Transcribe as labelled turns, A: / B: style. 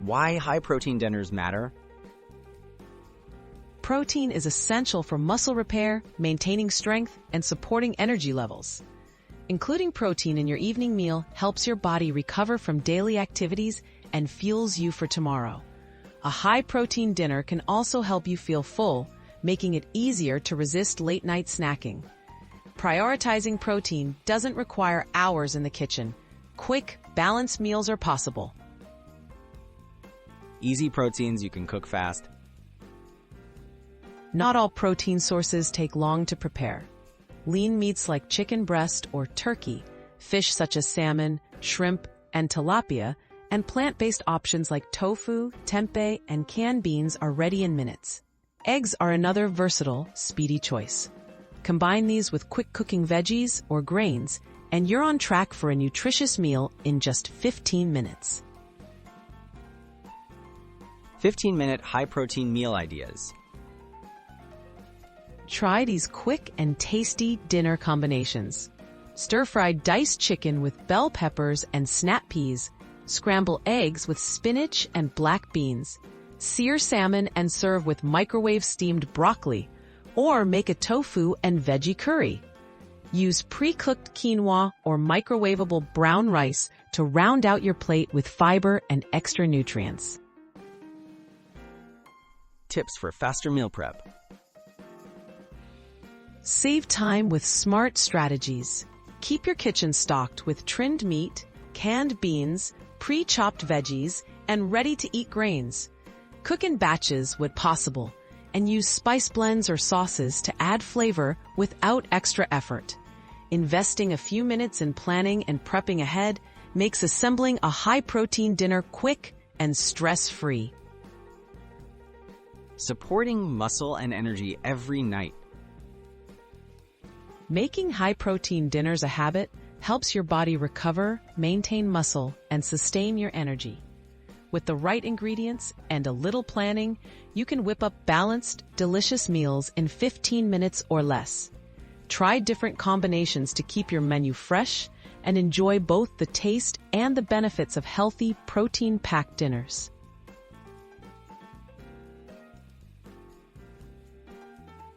A: Why high-protein dinners matter?
B: Protein is essential for muscle repair, maintaining strength, and supporting energy levels. Including protein in your evening meal helps your body recover from daily activities and fuels you for tomorrow. A high-protein dinner can also help you feel full, making it easier to resist late-night snacking. Prioritizing protein doesn't require hours in the kitchen. Quick, balanced meals are possible.
A: Easy proteins you can cook fast.
B: Not all protein sources take long to prepare. Lean meats like chicken breast or turkey, fish such as salmon, shrimp, and tilapia, and plant-based options like tofu, tempeh, and canned beans are ready in minutes. Eggs are another versatile, speedy choice. Combine these with quick-cooking veggies or grains, and you're on track for a nutritious meal in just 15 minutes.
A: 15-minute high-protein meal ideas.
B: Try these quick and tasty dinner combinations. Stir-fried diced chicken with bell peppers and snap peas. Scramble eggs with spinach and black beans. Sear salmon and serve with microwave-steamed broccoli. Or make a tofu and veggie curry. Use pre-cooked quinoa or microwavable brown rice to round out your plate with fiber and extra nutrients.
A: Tips for faster meal prep.
B: Save time with smart strategies. Keep your kitchen stocked with trimmed meat, canned beans, pre-chopped veggies, and ready-to-eat grains. Cook in batches when possible, and use spice blends or sauces to add flavor without extra effort. Investing a few minutes in planning and prepping ahead makes assembling a high-protein dinner quick and stress-free.
A: Supporting muscle and energy every night.
B: Making high-protein dinners a habit helps your body recover, maintain muscle, and sustain your energy. With the right ingredients and a little planning, you can whip up balanced, delicious meals in 15 minutes or less. Try different combinations to keep your menu fresh and enjoy both the taste and the benefits of healthy, protein-packed dinners.